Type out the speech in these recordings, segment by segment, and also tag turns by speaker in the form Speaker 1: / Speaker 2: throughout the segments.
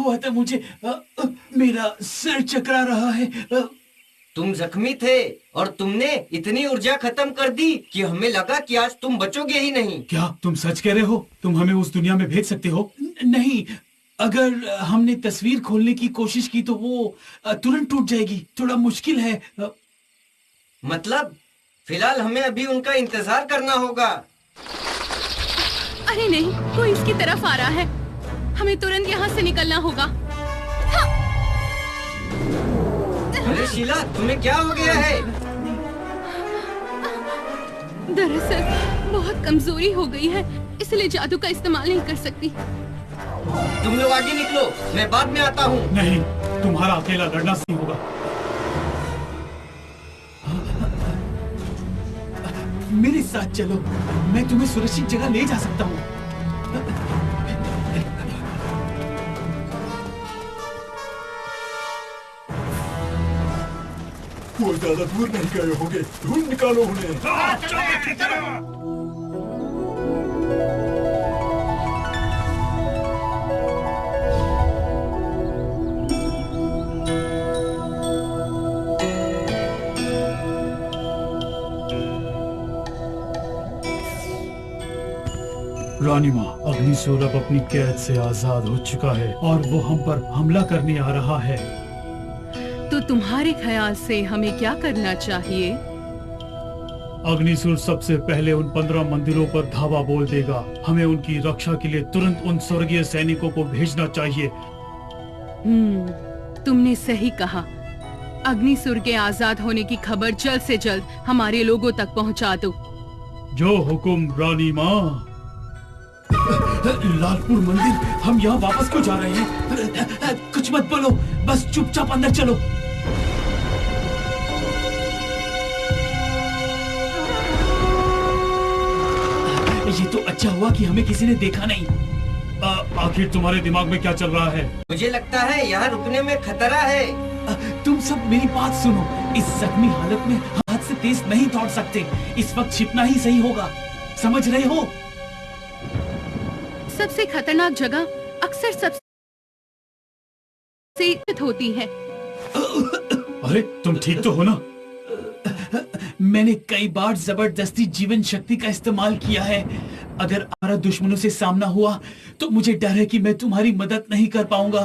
Speaker 1: हुआ था मुझे? मेरा सिर चकरा रहा है।
Speaker 2: तुम जख्मी थे और तुमने इतनी ऊर्जा खत्म कर दी कि हमें लगा कि आज तुम बचोगे ही नहीं।
Speaker 1: क्या तुम सच कह रहे हो? तुम हमें उस दुनिया में भेज सकते हो? नहीं, अगर हमने तस्वीर खोलने की कोशिश की तो वो तुरंत टूट जाएगी। थोड़ा मुश्किल है।
Speaker 2: मतलब फिलहाल हमें अभी उनका इंतजार करना होगा।
Speaker 3: अरे नहीं, कोई इसकी तरफ आ रहा है। हमें तुरंत यहाँ से निकलना होगा।
Speaker 2: अरे शीला, तुम्हें क्या हो गया है?
Speaker 3: दरअसल बहुत कमजोरी हो गई है, इसलिए जादू का इस्तेमाल नहीं कर सकती।
Speaker 2: तुम लोग आगे निकलो, मैं बाद में आता हूँ।
Speaker 1: नहीं, तुम्हारा अकेला लड़ना सही होगा। मेरे साथ चलो, मैं तुम्हें सुरक्षित जगह ले जा सकता हूँ।
Speaker 4: वो ज्यादा दूर नहीं गए होंगे। ढूंढ निकालो उन्हें।
Speaker 1: रानी माँ, अग्निसूर अब अपनी कैद से आजाद हो चुका है और वो हम पर हमला करने आ रहा है।
Speaker 3: तो तुम्हारे ख्याल से हमें क्या करना चाहिए?
Speaker 1: अग्निसूर सबसे पहले उन 15 मंदिरों पर धावा बोल देगा। हमें उनकी रक्षा के लिए तुरंत उन स्वर्गीय सैनिकों को भेजना चाहिए।
Speaker 3: तुमने सही कहा। अग्निसूर के आजाद होने की खबर जल्द से जल्द हमारे लोगों तक पहुंचा दो।
Speaker 1: जो हुकुम रानी माँ। लालपुर मंदिर, हम यहाँ वापस क्यों जा रहे हैं? कुछ मत बोलो, बस चुपचाप अंदर चलो। ये तो अच्छा हुआ कि हमें किसी ने देखा नहीं। आखिर तुम्हारे दिमाग में क्या चल रहा है?
Speaker 2: मुझे लगता है यहाँ रुकने में खतरा है।
Speaker 1: तुम सब मेरी बात सुनो। इस जख्मी हालत में हाथ से तेज नहीं दौड़ सकते। इस वक्त छिपना ही सही होगा, समझ रहे हो?
Speaker 3: सबसे खतरनाक जगह अक्सर सबसे होती है।
Speaker 1: अरे तुम ठीक तो हो ना? मैंने कई बार जबरदस्ती जीवन शक्ति का इस्तेमाल किया है। अगर हमारा दुश्मनों से सामना हुआ तो मुझे डर है कि मैं तुम्हारी मदद नहीं कर पाऊंगा।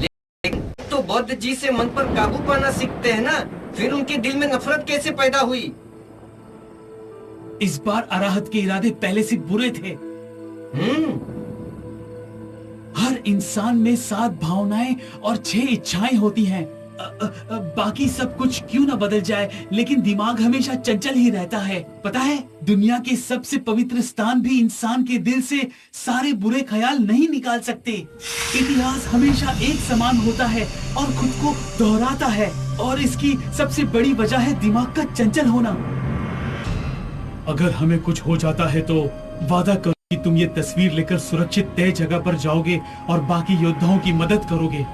Speaker 2: लेकिन तो बौद्ध जी से मन पर काबू पाना सीखते हैं ना, फिर उनके दिल में नफरत कैसे पैदा हुई?
Speaker 1: इस बार अराहत के इरादे पहले से बुरे थे। हर इंसान में 7 भावनाएं और 6 इच्छाएं होती हैं। बाकी सब कुछ क्यों ना बदल जाए, लेकिन दिमाग हमेशा चंचल ही रहता है। पता है, दुनिया के सबसे पवित्र स्थान भी इंसान के दिल से सारे बुरे ख्याल नहीं निकाल सकते। इतिहास हमेशा एक समान होता है और खुद को दोहराता है, और इसकी सबसे बड़ी वजह है दिमाग का चंचल होना। अगर हमें कुछ हो जाता है तो वादा करो कि तुम ये तस्वीर लेकर सुरक्षित तय जगह पर जाओगे और बाकी योद्धाओं की मदद करोगे।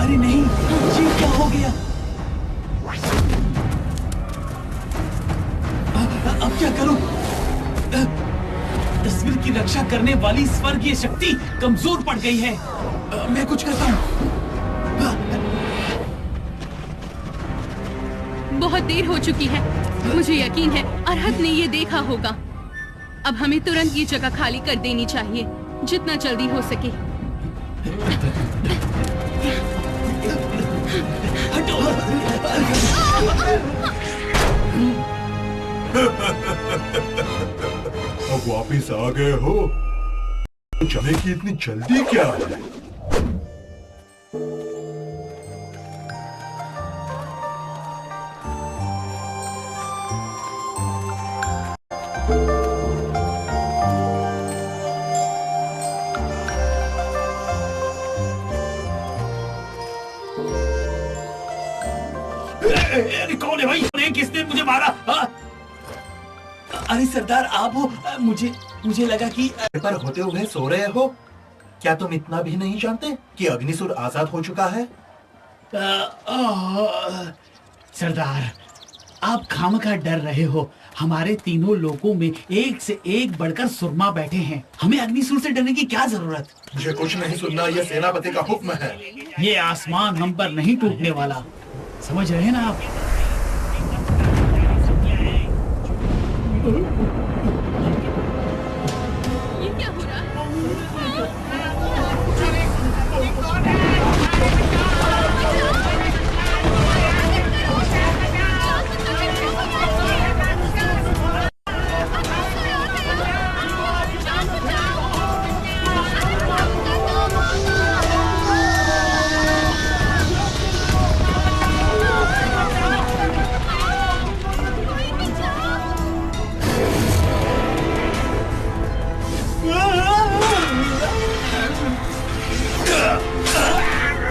Speaker 1: अरे नहीं, ये क्या हो गया? अब क्या करूं? तस्वीर की रक्षा करने वाली स्वर्गीय शक्ति कमजोर पड़ गई है। मैं कुछ करता हूं।
Speaker 3: बहुत देर हो चुकी है। मुझे यकीन है अरहत ने ये देखा होगा। अब हमें तुरंत ये जगह खाली कर देनी चाहिए, जितना जल्दी हो सके।
Speaker 4: अब वापिस आ गए हो? चलने की इतनी जल्दी क्या है?
Speaker 1: अरे कौन है भाई? किसने मुझे मारा? अरे सरदार, आप हो? मुझे लगा कि
Speaker 5: पर होते हुए सो रहे हो। क्या तुम इतना भी नहीं जानते कि अग्निसूर आजाद हो चुका है?
Speaker 1: सरदार, आप खामखा डर रहे हो। हमारे तीनों लोगों में एक से एक बढ़कर सुरमा बैठे हैं। हमें अग्निसूर से डरने की क्या जरूरत?
Speaker 5: मुझे कुछ नहीं सुनना, यह सेनापति का हुक्म है।
Speaker 1: ये आसमान हम पर नहीं टूटने वाला, समझ रहे हैं ना आप?
Speaker 3: ये क्या हो रहा है?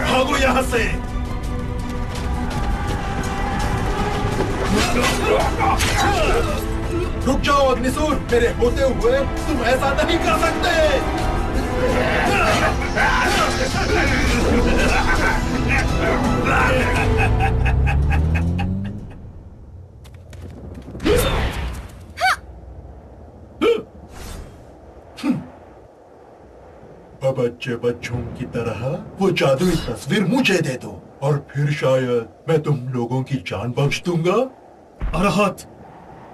Speaker 5: भागो यहाँ से। रुक जाओ अग्निसूर, मेरे होते हुए तुम ऐसा नहीं कर सकते। अब बच्चे बच्चों की तरह वो जादुई तस्वीर मुझे दे दो और फिर शायद मैं तुम लोगों की जान बख्श दूंगा।
Speaker 1: अरहत,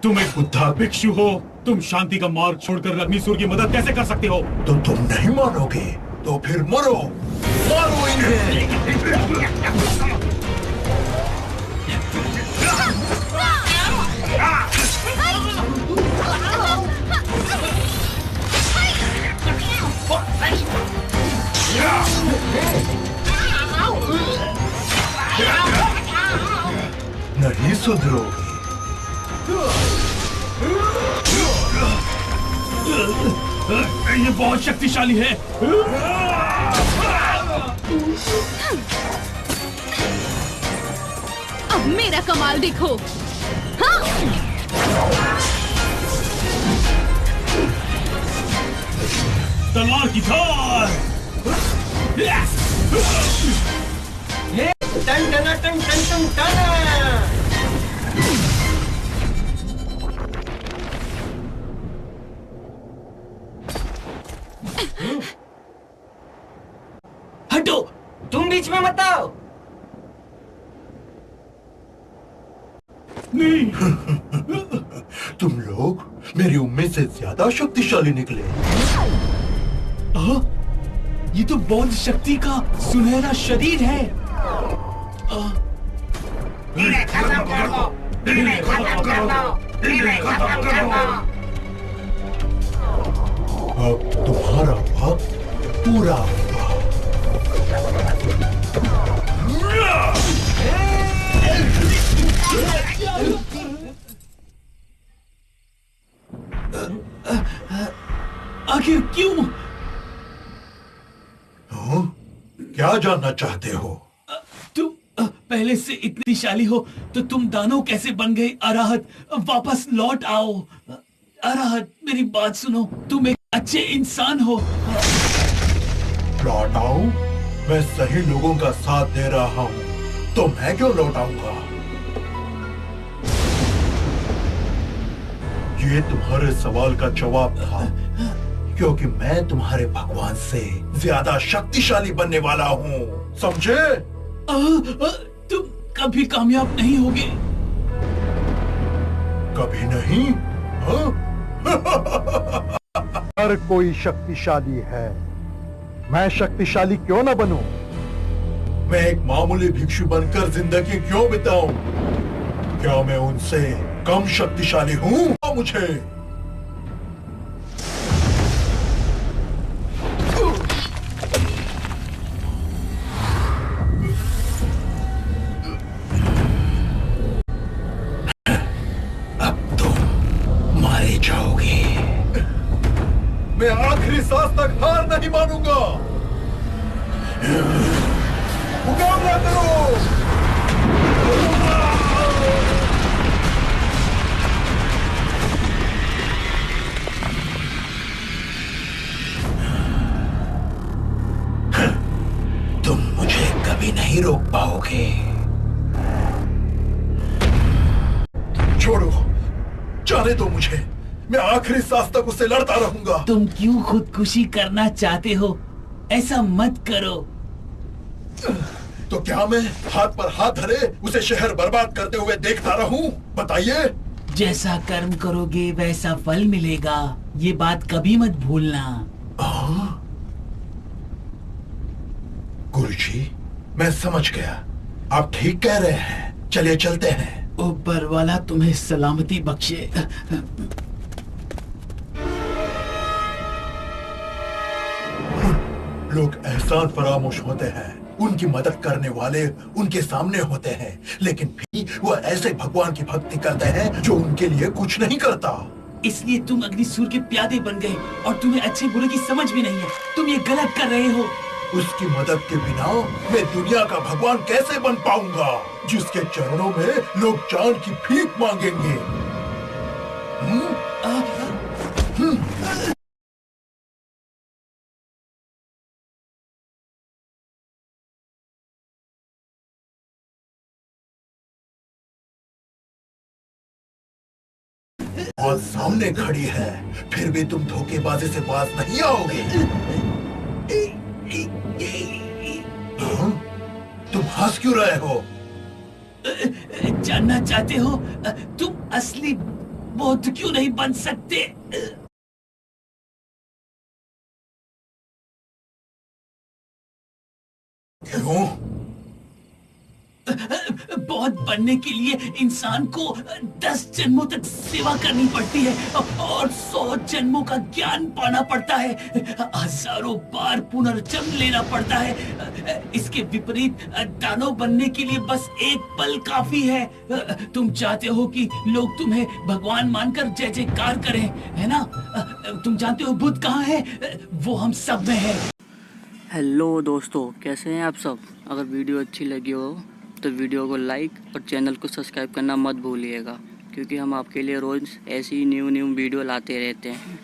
Speaker 1: तुम एक बुद्धा भिक्षु हो। तुम शांति का मार्ग छोड़कर अग्निसूर की मदद कैसे कर सकते हो?
Speaker 5: तो तुम नहीं मानोगे तो फिर मरो, मारो इन्हें। नहीं सुधरोगे।
Speaker 1: ये बहुत शक्तिशाली है।
Speaker 3: अब मेरा कमाल देखो। हाँ?
Speaker 1: तलवार की धार।
Speaker 2: टन टना टन टन टन टना।
Speaker 1: हटो,
Speaker 2: तुम बीच में मत आओ।
Speaker 1: नहीं।
Speaker 5: तुम लोग मेरी उम्मीद से ज्यादा शक्तिशाली निकले।
Speaker 1: ये तो बौद्ध शक्ति का सुनहरा शरीर है।
Speaker 5: अब तुम्हारा वक्त पूरा हुआ।
Speaker 1: आखिर क्यों?
Speaker 5: हाँ? क्या जानना चाहते हो?
Speaker 1: तुम पहले से इतनी शाली हो तो तुम दानव कैसे बन गए? अराहत, वापस लौट आओ। अराहत, मेरी बात सुनो, तुम एक अच्छे इंसान हो।
Speaker 5: लौट आऊं? मैं सही लोगों का साथ दे रहा हूँ, तो मैं क्यों लौट आऊंगा? ये तुम्हारे सवाल का जवाब था, क्योंकि मैं तुम्हारे भगवान से ज्यादा शक्तिशाली बनने वाला हूँ, समझे?
Speaker 1: तुम कभी कामयाब नहीं होगे।
Speaker 5: कभी नहीं? हाँ?
Speaker 6: हर कोई शक्तिशाली है, मैं शक्तिशाली क्यों ना बनूं?
Speaker 5: मैं एक मामूली भिक्षु बनकर जिंदगी क्यों बिताऊं? क्या मैं उनसे कम शक्तिशाली हूँ? मुझे अब तुम मारे जाओगे। मैं आखिरी सांस तक हार नहीं मानूंगा। मुकाबला करो। तुम मुझे कभी नहीं रोक पाओगे। छोड़ो, जाने दो मुझे। मैं आखिरी सांस तक उससे लड़ता रहूंगा।
Speaker 1: तुम क्यों खुदकुशी करना चाहते हो? ऐसा मत करो।
Speaker 5: तो क्या मैं हाथ पर हाथ धरे उसे शहर बर्बाद करते हुए देखता रहूं? बताइए।
Speaker 1: जैसा कर्म करोगे वैसा फल मिलेगा, ये बात कभी मत भूलना।
Speaker 5: गुरुजी, मैं समझ गया, आप ठीक कह रहे हैं। चलिए चलते हैं।
Speaker 1: ऊपर वाला तुम्हें सलामती बख्शे।
Speaker 5: लोग एहसान फरामोश होते हैं, उनकी मदद करने वाले उनके सामने होते हैं, लेकिन फिर वो ऐसे भगवान की भक्ति करते हैं जो उनके लिए कुछ नहीं करता।
Speaker 1: इसलिए तुम अग्निसूर के प्यादे बन गए और तुम्हें अच्छे बुरे की समझ भी नहीं है। तुम ये गलत कर रहे हो।
Speaker 5: उसकी मदद के बिना मैं दुनिया का भगवान कैसे बन पाऊंगा, जिसके चरणों में लोग जान की भीख मांगेंगे? और सामने खड़ी है, फिर भी तुम धोखेबाजी से बाज नहीं आओगे। हाँ? तुम हंस क्यों रहे हो?
Speaker 1: जानना चाहते हो तुम असली बौद्ध क्यों नहीं बन सकते?
Speaker 5: क्यों?
Speaker 1: बौद्ध बनने के लिए इंसान को 10 जन्मों तक सेवा करनी पड़ती है और 100 जन्मों का ज्ञान पाना पड़ता है। हजारों बार पुनर्जन्म लेना पड़ता है। इसके विपरीत दानव बनने के लिए बस एक पल काफी है। तुम चाहते हो कि लोग तुम्हें भगवान मानकर जय जयकार करें, है ना? तुम जानते हो बुद्ध कहाँ है? वो हम सब में है।
Speaker 7: हेलो दोस्तों, कैसे हैं आप सब? अगर वीडियो अच्छी लगी हो तो वीडियो को लाइक और चैनल को सब्सक्राइब करना मत भूलिएगा, क्योंकि हम आपके लिए रोज़ ऐसी न्यू वीडियो लाते रहते हैं।